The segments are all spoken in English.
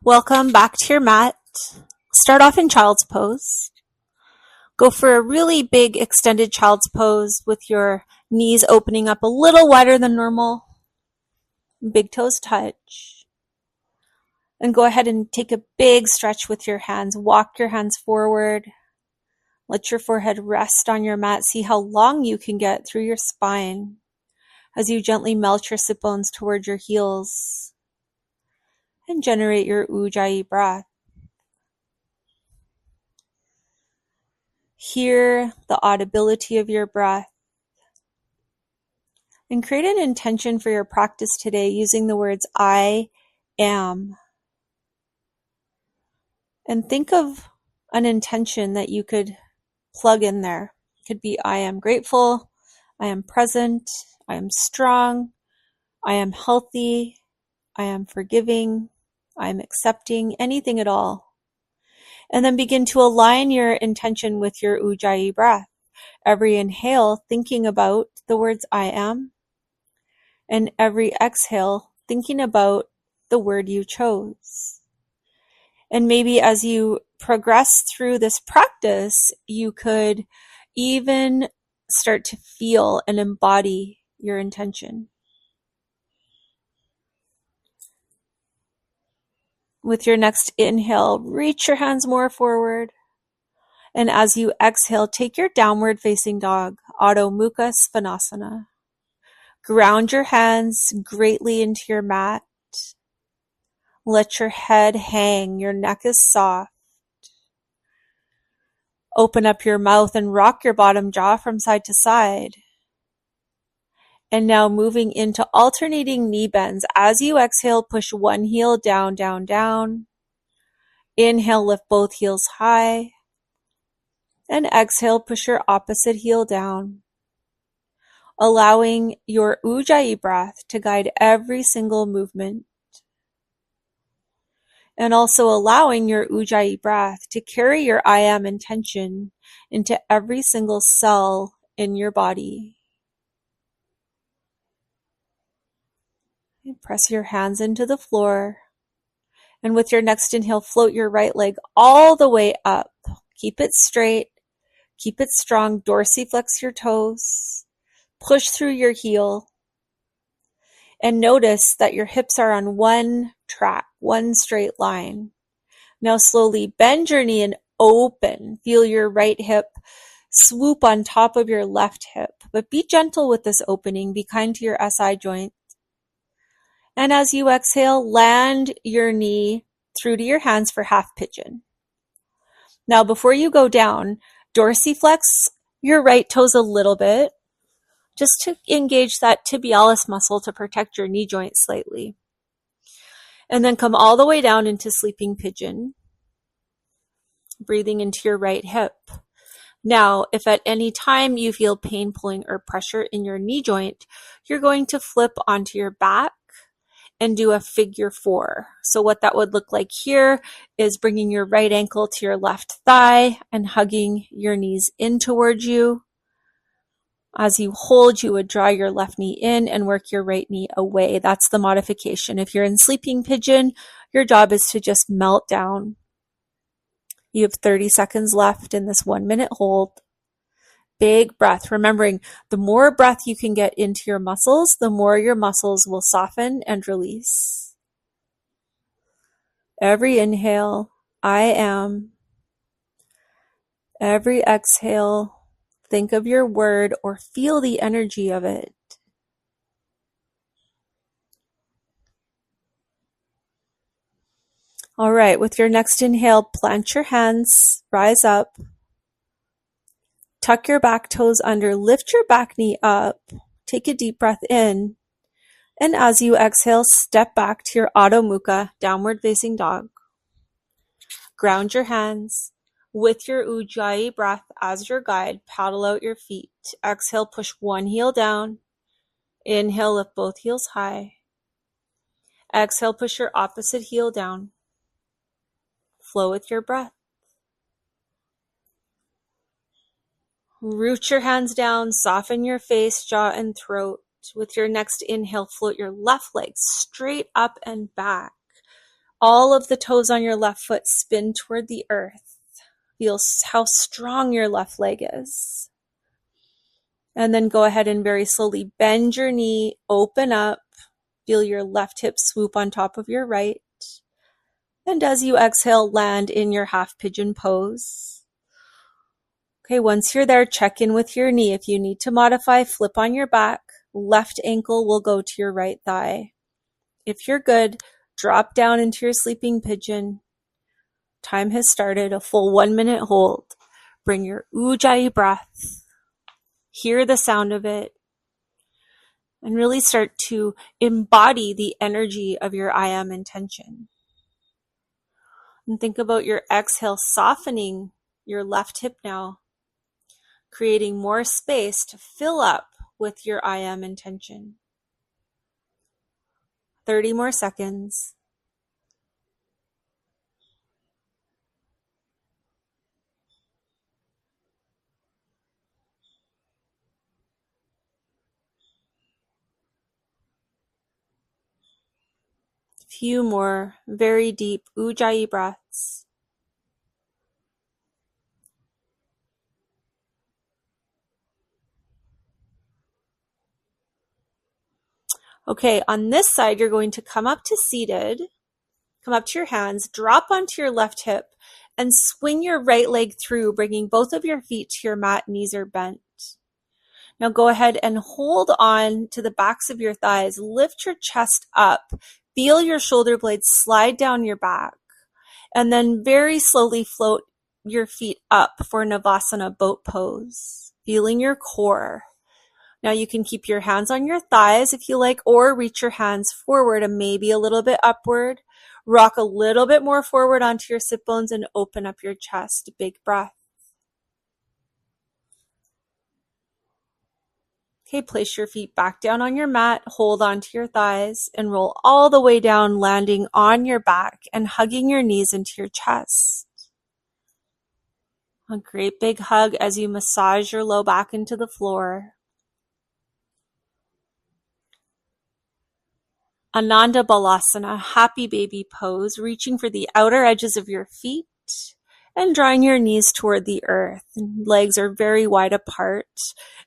Welcome back to your mat. Start off in child's pose. Go for a really big extended child's pose with your knees opening up a little wider than normal. Big toes touch. And go ahead and take a big stretch with your hands. Walk your hands forward. Let your forehead rest on your mat. See how long you can get through your spine as you gently melt your sit bones toward your heels and generate your Ujjayi breath. Hear the audibility of your breath and create an intention for your practice today using the words I am. And think of an intention that you could plug in there. It could be I am grateful, I am present, I am strong, I am healthy, I am forgiving, I am accepting, anything at all. And then begin to align your intention with your Ujjayi breath. Every inhale, thinking about the words I am, and every exhale, thinking about the word you chose. And maybe as you progress through this practice, you could even start to feel and embody your intention. With your next inhale, reach your hands more forward. And as you exhale, take your downward facing dog, Adho Mukha Svanasana. Ground your hands greatly into your mat. Let your head hang, your neck is soft. Open up your mouth and rock your bottom jaw from side to side. And now moving into alternating knee bends. As you exhale, push one heel down, down, down. Inhale, lift both heels high. And exhale, push your opposite heel down. Allowing your Ujjayi breath to guide every single movement. And also allowing your Ujjayi breath to carry your I am intention into every single cell in your body. And press your hands into the floor. And with your next inhale, float your right leg all the way up. Keep it straight. Keep it strong. Dorsiflex your toes. Push through your heel. And notice that your hips are on one track, one straight line. Now slowly bend your knee and open. Feel your right hip swoop on top of your left hip. But be gentle with this opening. Be kind to your SI joint. And as you exhale, land your knee through to your hands for half pigeon. Now before you go down, dorsiflex your right toes a little bit, just to engage that tibialis muscle to protect your knee joint slightly. And then come all the way down into sleeping pigeon, breathing into your right hip. Now, if at any time you feel pain, pulling, or pressure in your knee joint, you're going to flip onto your back and do a figure 4. So what that would look like here is bringing your right ankle to your left thigh and hugging your knees in towards you. As you hold, you would draw your left knee in and work your right knee away. That's the modification. If you're in sleeping pigeon, your job is to just melt down. You have 30 seconds left in this 1-minute hold. Big breath, remembering the more breath you can get into your muscles, the more your muscles will soften and release. Every inhale, I am. Every exhale, think of your word or feel the energy of it. All right, with your next inhale, plant your hands, rise up. Tuck your back toes under, lift your back knee up, take a deep breath in, and as you exhale, step back to your Adho Mukha, downward facing dog. Ground your hands. With your Ujjayi breath as your guide, paddle out your feet. Exhale, push one heel down. Inhale, lift both heels high. Exhale, push your opposite heel down. Flow with your breath. Root your hands down, soften your face, jaw, and throat. With your next inhale, float your left leg straight up and back. all of the toes on your left foot spin toward the earth. Feel how strong your left leg is. And then go ahead and very slowly bend your knee, open up. Feel your left hip swoop on top of your right. And as you exhale, land in your half pigeon pose. Okay, once you're there, check in with your knee. If you need to modify, flip on your back. Left ankle will go to your right thigh. If you're good, drop down into your sleeping pigeon. Time has started, a full 1 minute hold. Bring your Ujjayi breath. Hear the sound of it. And really start to embody the energy of your I am intention. And think about your exhale softening your left hip now, creating more space to fill up with your I am intention. 30 more seconds. Few more very deep Ujjayi breaths. Okay, on this side, you're going to come up to seated, come up to your hands, drop onto your left hip, and swing your right leg through, bringing both of your feet to your mat, knees are bent. Now go ahead and hold on to the backs of your thighs, lift your chest up, feel your shoulder blades slide down your back, and then very slowly float your feet up for Navasana boat pose, feeling your core. Now you can keep your hands on your thighs if you like, or reach your hands forward and maybe a little bit upward. Rock a little bit more forward onto your sit bones and open up your chest. Big breath. Okay, place your feet back down on your mat, hold onto your thighs, and roll all the way down, landing on your back and hugging your knees into your chest. A great big hug as you massage your low back into the floor. Ananda Balasana, happy baby pose, reaching for the outer edges of your feet and drawing your knees toward the earth. Legs are very wide apart.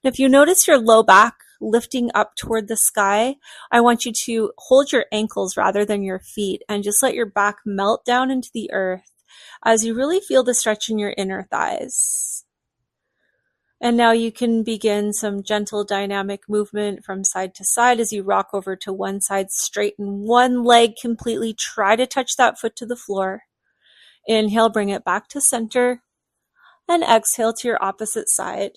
And if you notice your low back lifting up toward the sky, I want you to hold your ankles rather than your feet and just let your back melt down into the earth as you really feel the stretch in your inner thighs. And now you can begin some gentle dynamic movement from side to side as you rock over to one side, straighten one leg completely. Try to touch that foot to the floor. Inhale, bring it back to center, and exhale to your opposite side.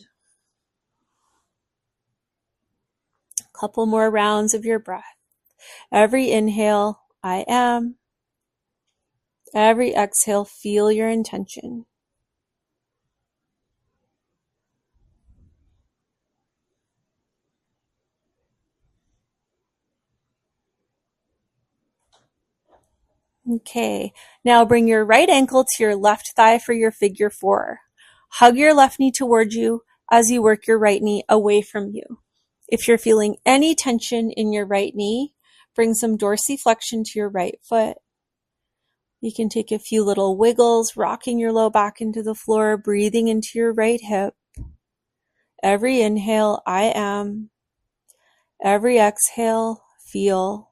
A couple more rounds of your breath. Every inhale, I am. Every exhale, feel your intention. Okay, now bring your right ankle to your left thigh for your figure four. Hug your left knee toward you as you work your right knee away from you. If you're feeling any tension in your right knee, bring some dorsiflexion to your right foot. You can take a few little wiggles, rocking your low back into the floor, breathing into your right hip. Every inhale, I am. Every exhale, feel.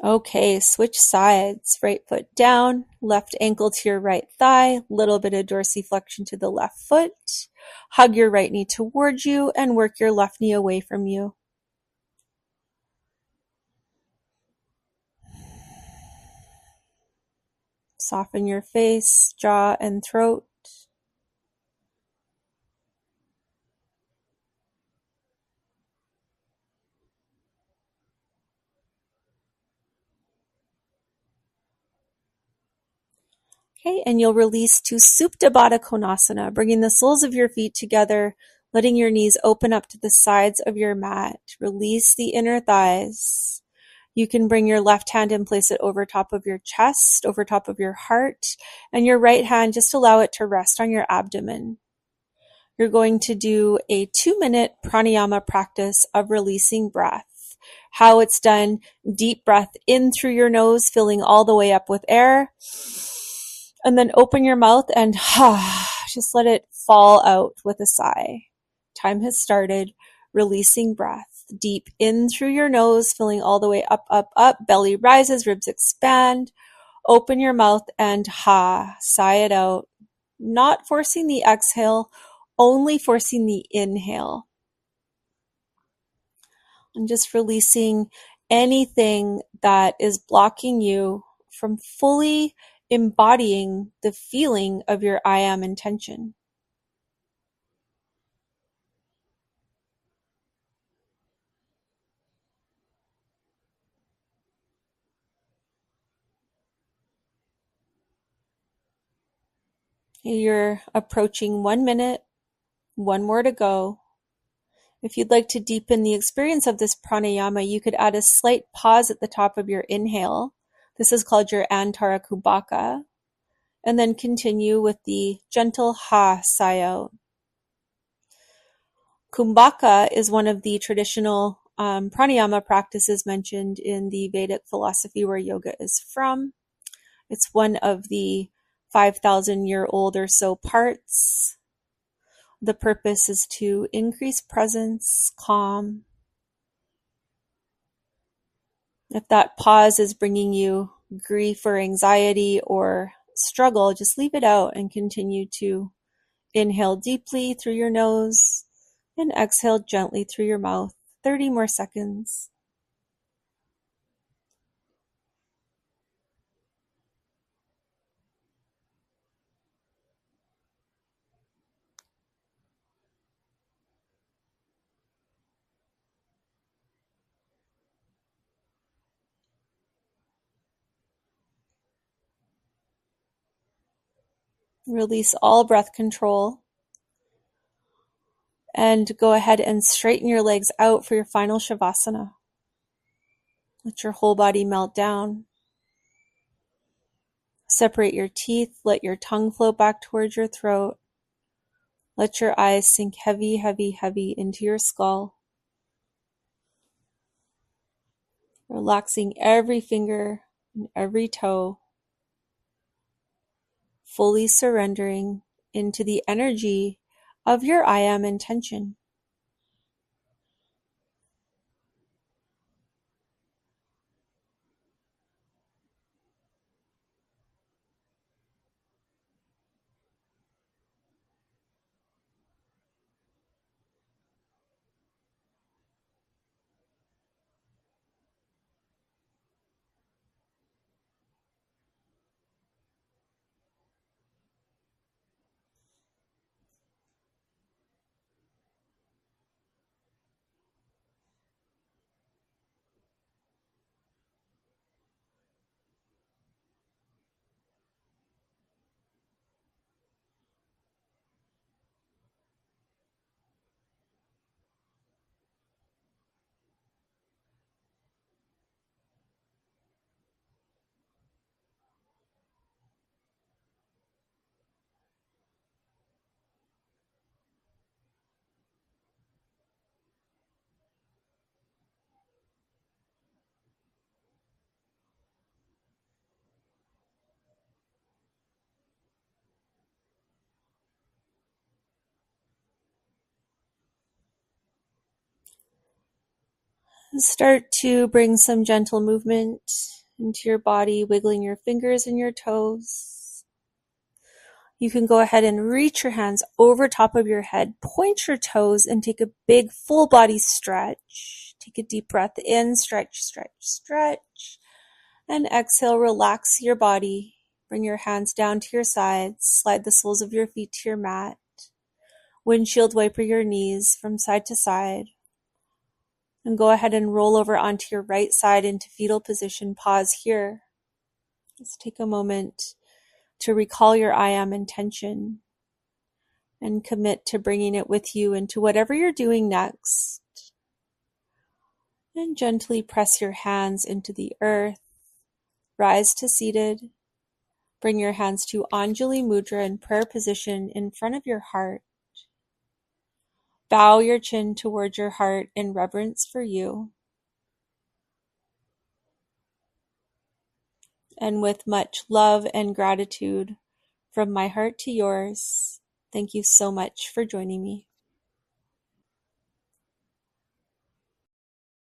Okay, switch sides. Right foot down, left ankle to your right thigh, little bit of dorsiflexion to the left foot. Hug your right knee towards you and work your left knee away from you. Soften your face, jaw, and throat. Okay, and you'll release to Supta Baddha Konasana, bringing the soles of your feet together, letting your knees open up to the sides of your mat. Release the inner thighs. You can bring your left hand and place it over top of your chest, over top of your heart, and your right hand, just allow it to rest on your abdomen. You're going to do a 2-minute pranayama practice of releasing breath. How it's done: deep breath in through your nose, filling all the way up with air. And then open your mouth and just let it fall out with a sigh. Time has started. Releasing breath. Deep in through your nose, filling all the way up, up, up. Belly rises, ribs expand. Open your mouth and sigh it out. Not forcing the exhale, only forcing the inhale. And just releasing anything that is blocking you from fully embodying the feeling of your I am intention. You're approaching 1 minute, one more to go. If you'd like to deepen the experience of this pranayama, you could add a slight pause at the top of your inhale. This is called your Antara Kumbhaka. And then continue with the gentle sigh out. Kumbhaka is one of the traditional pranayama practices mentioned in the Vedic philosophy where yoga is from. It's one of the 5,000-year-old or so parts. The purpose is to increase presence, calm. If that pause is bringing you grief or anxiety or struggle, just leave it out and continue to inhale deeply through your nose and exhale gently through your mouth. 30 more seconds. Release all breath control. And go ahead and straighten your legs out for your final Shavasana. Let your whole body melt down. Separate your teeth. Let your tongue flow back towards your throat. Let your eyes sink heavy, heavy, heavy into your skull. Relaxing every finger and every toe. Fully surrendering into the energy of your I am intention. Start to bring some gentle movement into your body, wiggling your fingers and your toes. You can go ahead and reach your hands over top of your head, point your toes, and take a big full body stretch. Take a deep breath in, stretch, stretch, stretch. And exhale, relax your body. Bring your hands down to your sides. Slide the soles of your feet to your mat. Windshield wiper your knees from side to side. And go ahead and roll over onto your right side into fetal position. Pause here. Just take a moment to recall your I am intention and commit to bringing it with you into whatever you're doing next. And gently press your hands into the earth. Rise to seated. Bring your hands to Anjali Mudra in prayer position in front of your heart. Bow your chin towards your heart in reverence for you. And with much love and gratitude from my heart to yours, thank you so much for joining me.